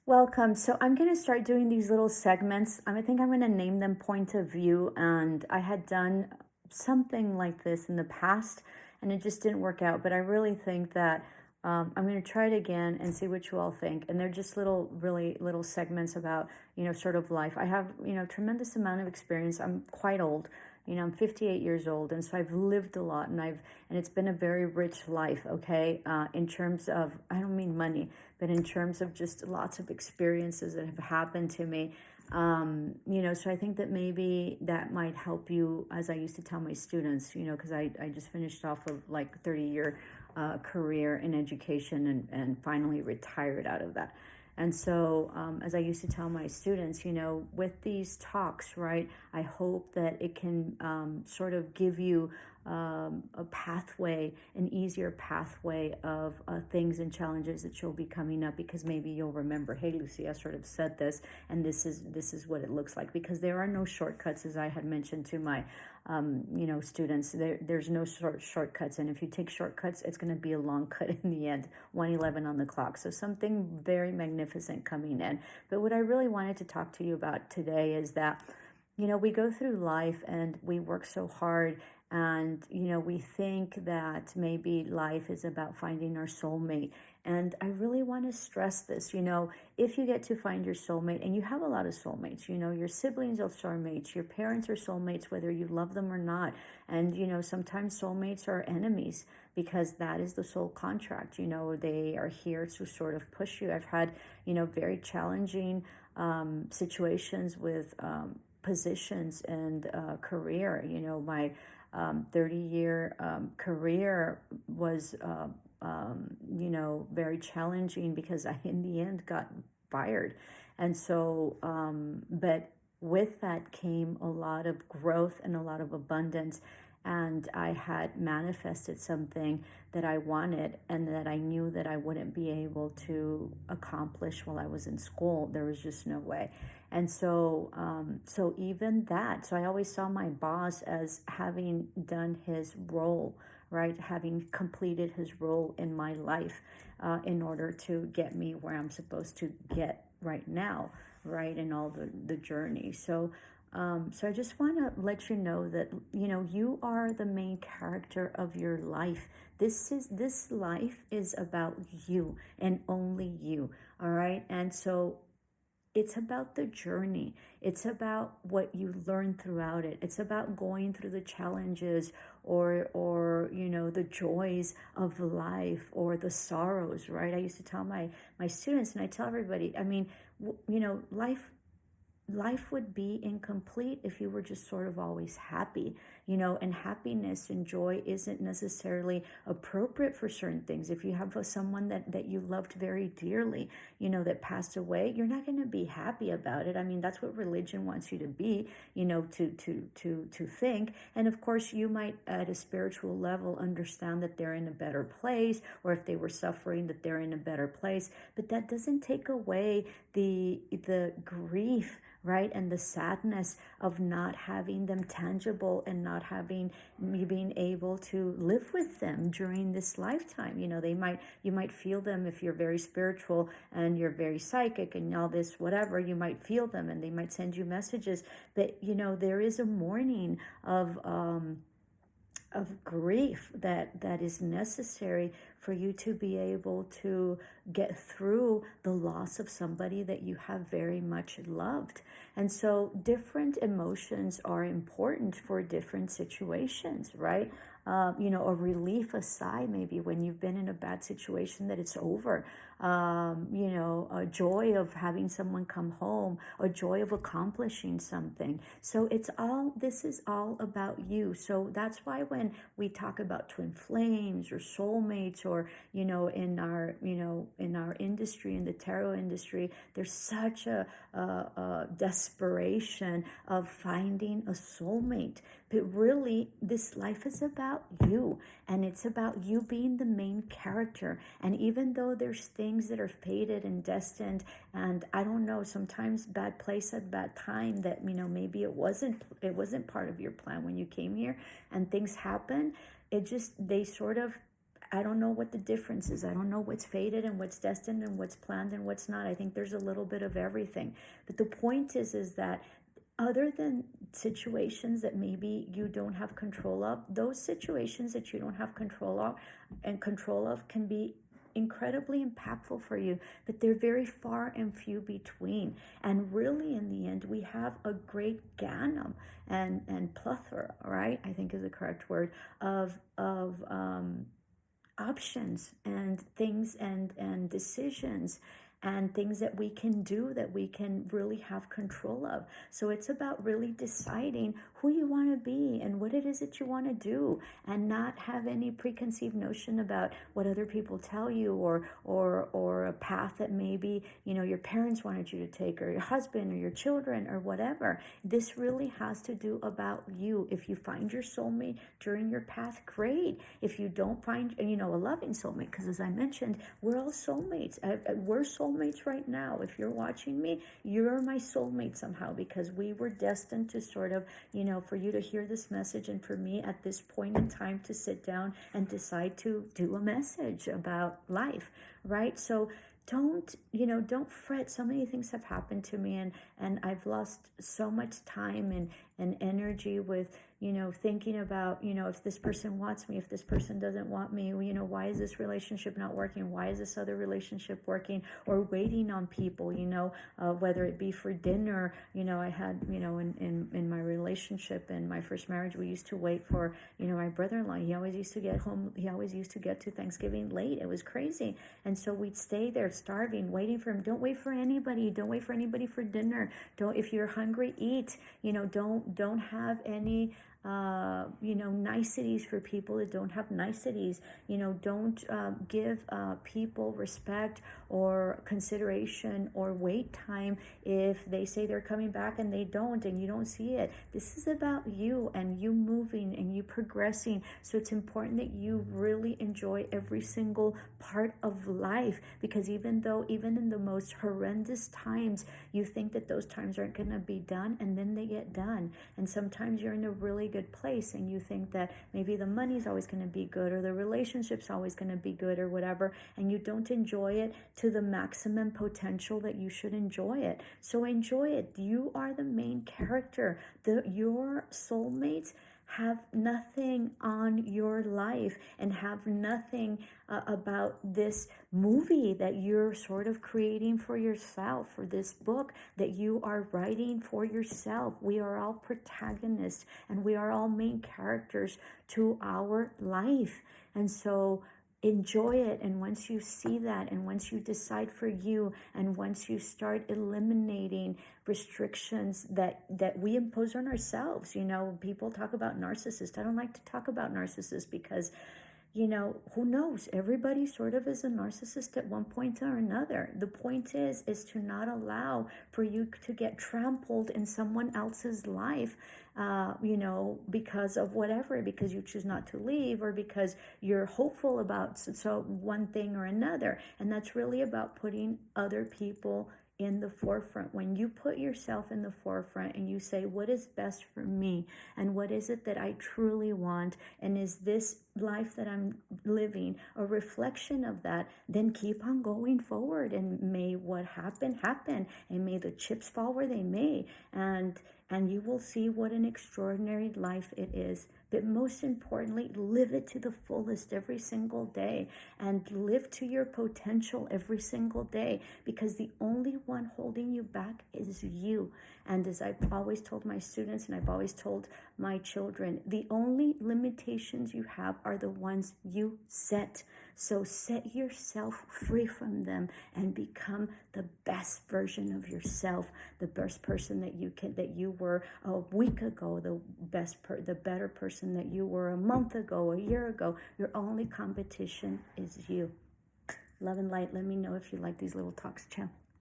Welcome. So I'm going to start doing these little segments. I think I'm going to name them point of view. And I had done something like this in the past and it just didn't work out. But I really think that I'm going to try it again and see what you all think. And they're just little, really little segments about, sort of life. I have, tremendous amount of experience. I'm quite old. I'm 58 years old, and so I've lived a lot, and it's been a very rich life, okay? In terms of, I don't mean money, but in terms of just lots of experiences that have happened to me. So I think that maybe that might help you, as I used to tell my students, because I just finished off of like 30-year career in education and finally retired out of that. And so, as I used to tell my students, with these talks, right, I hope that it can sort of give you a pathway, an easier pathway of things and challenges that you'll be coming up, because maybe you'll remember, hey, Lucy, I sort of said this, and this is what it looks like, because there are no shortcuts, as I had mentioned to my students. There's no shortcuts, and if you take shortcuts, it's going to be a long cut in the end. 1:11 on the clock. So something very magnificent coming in. But what I really wanted to talk to you about today is that we go through life and we work so hard, and we think that maybe life is about finding our soulmate. And I really want to stress this. If you get to find your soulmate, and you have a lot of soulmates, your siblings are soulmates, your parents are soulmates, whether you love them or not. And sometimes soulmates are enemies, because that is the soul contract. They are here to sort of push you. I've had very challenging situations with positions and career. My 30-year career was, very challenging, because I, in the end, got fired. And so, but with that came a lot of growth and a lot of abundance. And I had manifested something that I wanted and that I knew that I wouldn't be able to accomplish while I was in school. There was just no way. And so, so even that, so I always saw my boss as having done his role, right? Having completed his role in my life in order to get me where I'm supposed to get right now, right? In all the journey. So I just want to let you know that, you are the main character of your life. This life is about you and only you. All right. And so it's about the journey. It's about what you learn throughout it. It's about going through the challenges or the joys of life, or the sorrows, right? I used to tell my students, and I tell everybody, I mean, life would be incomplete if you were just sort of always happy, and happiness and joy isn't necessarily appropriate for certain things. If you have someone that you loved very dearly, that passed away, you're not going to be happy about it. I mean, that's what religion wants you to be, to think. And of course, you might at a spiritual level understand that they're in a better place, or if they were suffering, that they're in a better place. But that doesn't take away the grief, right? And the sadness of not having them tangible, and not having me being able to live with them during this lifetime. You might feel them if you're very spiritual and you're very psychic and all this, whatever, you might feel them and they might send you messages. But, there is a mourning of grief that is necessary for you to be able to get through the loss of somebody that you have very much loved. And so different emotions are important for different situations, right? A relief, a sigh, maybe when you've been in a bad situation that it's over. A joy of having someone come home, a joy of accomplishing something. So this is all about you. So that's why when we talk about twin flames or soulmates, or, in our industry, in the tarot industry, there's such a desperation of finding a soulmate. But really, this life is about you, and it's about you being the main character. And even though there's things that are fated and destined, and I don't know, sometimes bad place at bad time, that maybe it wasn't part of your plan when you came here, and things happen. They sort of I don't know what the difference is. I don't know what's fated and what's destined and what's planned and what's not. I think there's a little bit of everything. But the point is that other than situations that maybe you don't have control of, those situations that you don't have control of can be incredibly impactful for you, but they're very far and few between. And really, in the end, we have a great ganem and plethora, right? I think is the correct word of options and things and decisions and things that we can do that we can really have control of. So it's about really deciding who you want to be and what it is that you want to do, and not have any preconceived notion about what other people tell you, or a path that maybe your parents wanted you to take, or your husband or your children or whatever. This really has to do about you. If you find your soulmate during your path, great. If you don't find a loving soulmate, because as I mentioned, we're all soulmates. We're soulmates right now. If you're watching me, you're my soulmate somehow, because we were destined to sort of, for you to hear this message, and for me at this point in time to sit down and decide to do a message about life, right? So don't fret. So many things have happened to me, and I've lost so much time and energy with thinking about if this person wants me, if this person doesn't want me, why is this relationship not working, why is this other relationship working, or waiting on people, whether it be for dinner. I had in my relationship, in my first marriage, we used to wait for my brother-in-law. He always used to get to Thanksgiving late. It was crazy. And so we'd stay there starving, waiting for him. Don't wait for anybody. Don't wait for anybody for dinner. If you're hungry, eat. Don't have any niceties for people that don't have niceties. Don't give people respect or consideration or wait time if they say they're coming back and they don't, and you don't see it. This is about you and you moving and you progressing. So it's important that you really enjoy every single part of life, because even in the most horrendous times, you think that those times aren't going to be done, and then they get done. And sometimes you're in a really good place and you think that maybe the money's always going to be good, or the relationship's always going to be good, or whatever, and you don't enjoy it to the maximum potential that you should enjoy it. So enjoy it. You are the main character. Your soulmates have nothing on your life and have nothing about this movie that you're sort of creating for yourself, for this book that you are writing for yourself. We are all protagonists and we are all main characters to our life. And so enjoy it. And once you see that, and once you decide for you, and once you start eliminating restrictions that we impose on ourselves, people talk about narcissists. I don't like to talk about narcissists because who knows? Everybody sort of is a narcissist at one point or another. The point is to not allow for you to get trampled in someone else's life, because of whatever, because you choose not to leave, or because you're hopeful about so one thing or another. And that's really about putting other people in the forefront. When you put yourself in the forefront and you say, what is best for me, and what is it that I truly want, and is this life that I'm living a reflection of that, then keep on going forward, and may what happen, and may the chips fall where they may, and you will see what an extraordinary life it is. But most importantly, live it to the fullest every single day, and live to your potential every single day, because the only one holding you back is you. And as I've always told my students, and I've always told my children, the only limitations you have are the ones you set. So set yourself free from them and become the best version of yourself, the best person that you were a week ago, the better person that you were a month ago, a year ago. Your only competition is you. Love and light. Let me know if you like these little talks. Ciao.